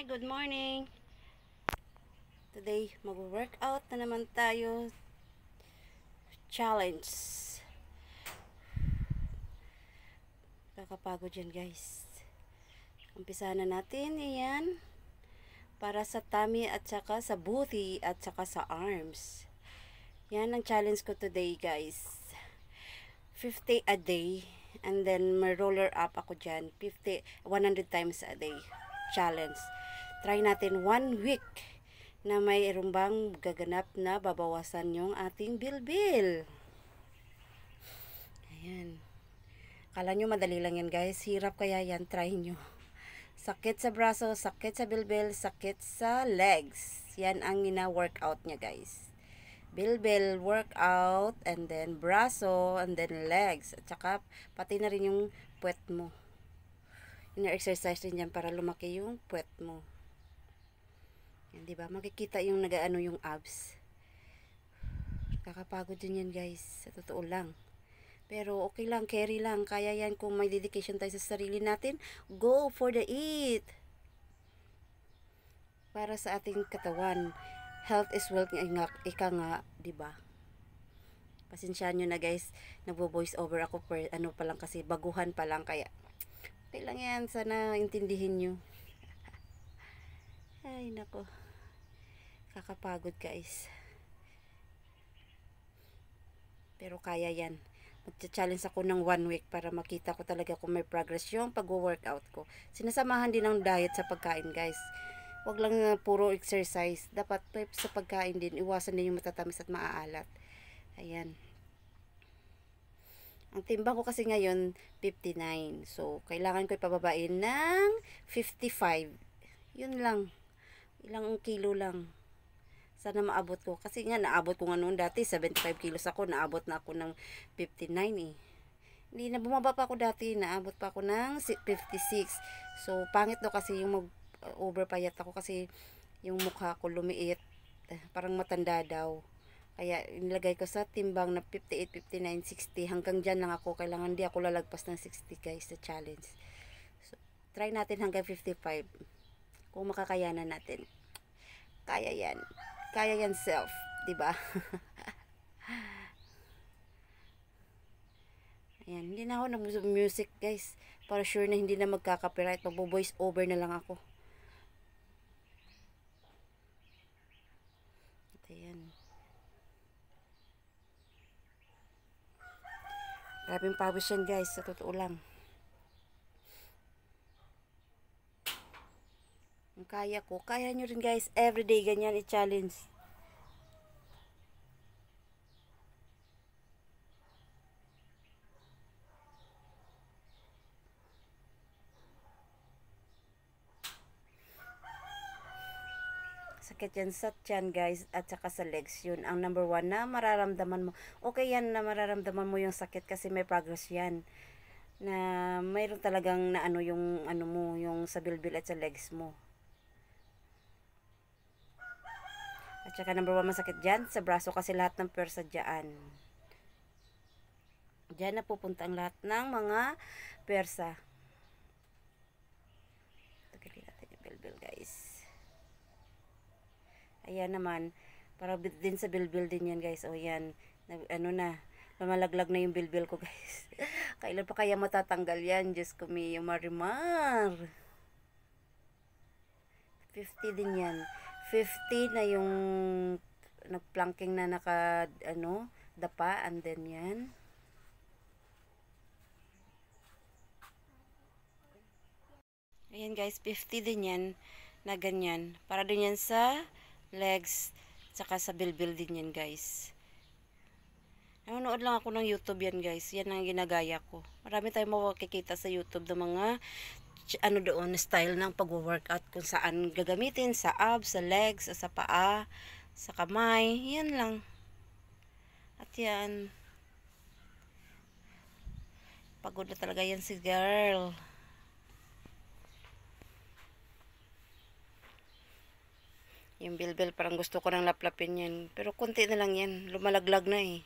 Good morning. Today, mag-workout na naman tayo. Challenge. Kakapagod yan, guys. Umpisahan na natin. Ayan. Para sa tummy at saka sa booty at saka sa arms. Yan ang challenge ko today, guys. 50 a day. And then, may roller up ako dyan. 100 times a day. Challenge. Try natin 1 week na may bang gaganap na babawasan yung ating bilbil. Ayan. Kala nyo madali lang yan, guys. Hirap kaya yan. Try nyo. Sakit sa braso, sakit sa bilbil, sakit sa legs. Yan ang ina-workout niya, guys. Bilbil workout, and then braso, and then legs. At saka pati na rin yung puwet mo. Ina-exercise rin yan para lumaki yung puwet mo. Yan, diba? Makikita yung nagaano yung abs. Kakapagod din yan, guys. Sa totoo lang. Pero okay lang, carry lang. Kaya yan kung may dedication tayo sa sarili natin. Go for the eat. Para sa ating katawan. Health is wealth nga, ika nga, diba? Pasensyahan nyo na, guys. Nagbo-voice over ako per, ano pa lang kasi, baguhan pa lang. Kaya, okay lang yan. Sana intindihin nyo. Ay, nako. Kakapagod, guys. Pero kaya yan. Magcha-challenge ako ng 1 week para makita ko talaga kung may progress yung pag-workout ko. Sinasamahan din ng diet sa pagkain, guys. Huwag lang puro exercise. Dapat sa pagkain din. Iwasan din yung matatamis at maaalat. Ayan. Ang timbang ko kasi ngayon, 59. So, kailangan ko ipababain ng 55. Yun lang. Ilang kilo lang. Sana maabot ko. Kasi nga, naabot ko nga noon dati. 75 kilos ako. Naabot na ako ng 59 eh. Hindi na bumaba pa ako dati. Naabot pa ako ng 56. So, pangit daw kasi yung overpayat ako. Kasi yung mukha ko lumiit. Parang matanda daw. Kaya, nilagay ko sa timbang na 58, 59, 60. Hanggang dyan lang ako. Kailangan di ako lalagpas ng 60, guys, sa challenge. So, try natin hanggang 55. Kung makakayanan natin. Kaya yan. Kaya yan self, 'di ba? Ayan, hindi na ako nag-music, guys. Para sure na hindi na magka-copyright. Magbo-voice over na lang ako. Ito yan. Grabing pawis yan, guys. Sa totoo lang. Ang kaya ko. Kaya nyo rin, guys. Everyday ganyan i-challenge. Sakit yan sa tiyan, guys, at saka sa legs. Yun ang number 1 na mararamdaman mo. Okay yan na mararamdaman mo yung sakit kasi may progress yan. Na mayroon talagang na ano yung ano mo, yung sa bilbil at sa legs mo. At saka number 1 masakit dyan sa braso kasi lahat ng pwersa dyan. Dyan na pupunta ang lahat ng mga pwersa. Tagilin natin yung bilbil, guys. Ayan naman. Para din sa bilbil din yan, guys. O yan. Ano na. Lumalaglag na yung bilbil ko, guys. Kailan pa kaya matatanggal yan? Diyos ko, may marimar. 50 din yan. 50 na yung nagplanking na naka ano, dapa, and then yan. Ayan, guys, 50 din yan na ganyan. Para din yan sa legs, saka sa bilbil din yan, guys. Nanonood lang ako ng YouTube yan, guys. Yan ang ginagaya ko. Marami tayong makikita sa YouTube ng mga ano doon, style ng pag-workout kung saan gagamitin, sa abs, sa legs, sa paa, sa kamay, yan lang. At yan, pagod na talaga yan si girl. Yung bilbil parang gusto ko nang laplapin yan, pero konti na lang yan, lumalaglag na eh.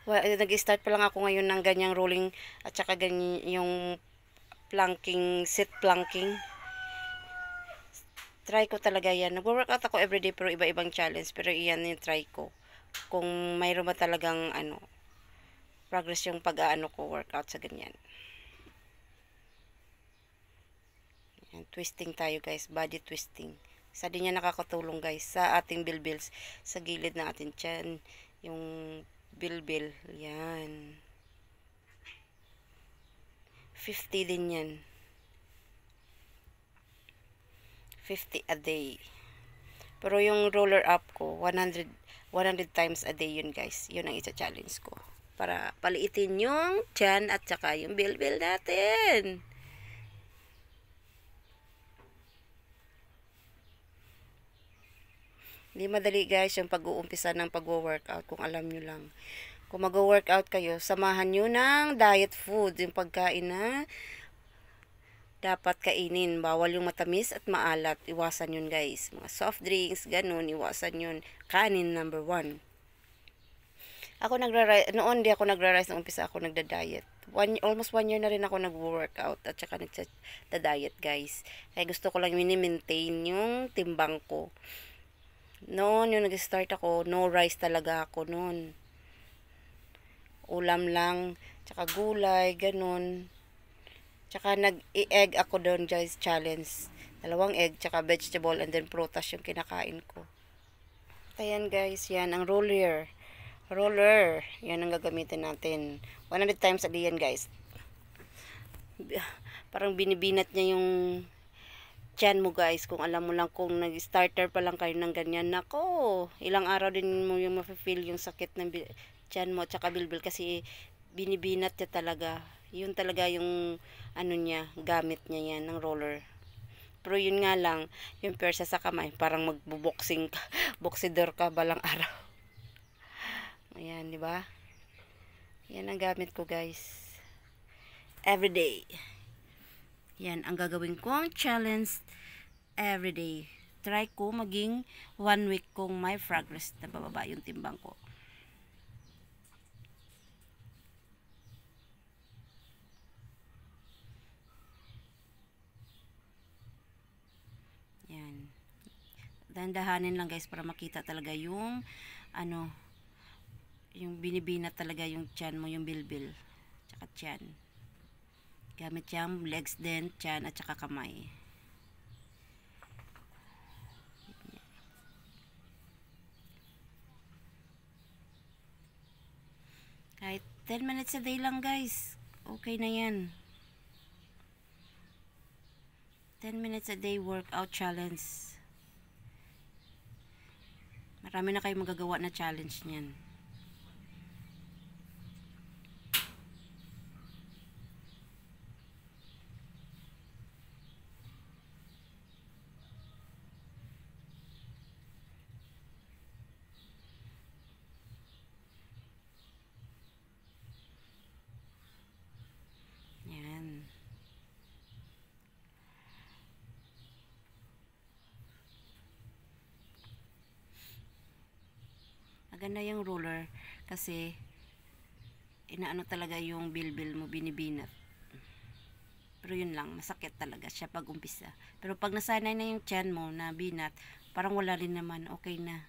Well, nag-start pa lang ako ngayon ng ganyang rolling at saka ganyan yung planking, sit planking. Try ko talaga yan. Nag-workout ako everyday pero iba-ibang challenge. Pero iyan yung try ko. Kung mayroon ba talagang progress yung pag-aano ko, workout sa ganyan. Yan, twisting tayo guys. Body twisting. Isa din yan nakakatulong guys sa ating bilbils. Sa gilid ng ating tiyan. Yung bilbil. Yan. 50 din yan. 50 a day. Pero yung roller up ko, 100 times a day yun guys. Yun ang isa-challenge ko. Para paliitin yung tiyan at saka yung bilbil natin. Hindi madali guys yung pag-uumpisa ng pag-workout kung alam nyo lang. Kung mag-workout kayo, samahan nyo ng diet food. Yung pagkain na dapat kainin. Bawal yung matamis at maalat. Iwasan yun guys. Mga soft drinks, ganun. Iwasan yun. Kanin number 1. Ako noon di ako nagra-rice nung umpisa ako nagda-diet. Almost 1 year na rin ako nag-workout at saka nagda-diet guys. Kaya gusto ko lang mini-maintain yung timbang ko. Noon yung nag-start ako, no rice talaga ako noon. Ulam lang, tsaka gulay, ganun. Tsaka nag-egg ako doon guys, challenge. 2 egg, tsaka vegetable, and then prutas yung kinakain ko. Ayan guys, yan ang roller. Yan ang gagamitin natin. 100 times a day yan guys. Parang binibinat niya yung tiyan mo guys. Kung alam mo lang kung nag-starter pa lang kayo ng ganyan. Nako, ilang araw din mo yung mafe-feel yung sakit ng tiyan mo at saka bilbil kasi binibinat niya talaga. Yun talaga yung niya, gamit niya yan ng roller. Pero yun nga lang, yung persa sa kamay, parang magbuboxing ka, boxidor ka balang araw. Ayan, di ba? Yan ang gamit ko, guys. Everyday. Yan ang gagawin kong challenge everyday. Try ko maging 1 week kung may progress na bababa yung timbang ko. Yan. Dahan-dahanin lang guys para makita talaga yung yung binibinat talaga yung tiyan mo, yung bilbil. Tsaka tiyan. Gamit yung legs din, tiyan at saka kamay. Kahit 10 minutes a day lang guys. Okay na yan. 10 minutes a day workout challenge. Marami na kayong magagawa na challenge niyan. Yan. Maganda yung roller kasi inaano talaga yung bilbil mo, binibinat. Pero yun lang, masakit talaga siya pag umpisa. Pero pag nasanay na yung tiyan mo na binat, parang wala rin naman, okay na.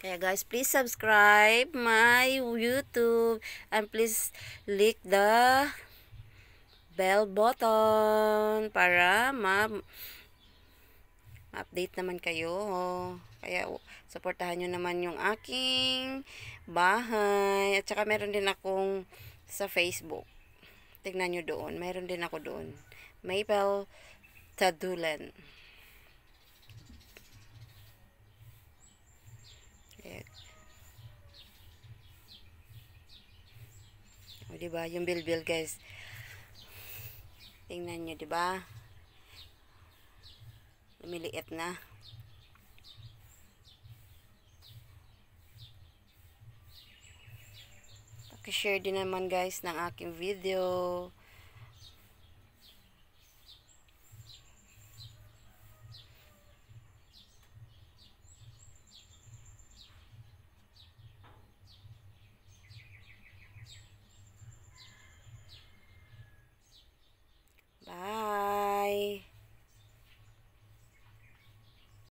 Kaya guys, please subscribe my YouTube and please click the bell button para ma-update naman kayo. Kaya supportahan nyo naman yung aking bahay. At saka meron din akong sa Facebook. Tignan nyo doon. Meron din ako doon. Maybell Tadulan. O, diba? Yung bilbil guys. Tingnan nyo, diba? Lumiliit na. Paki-share din naman guys ng aking video.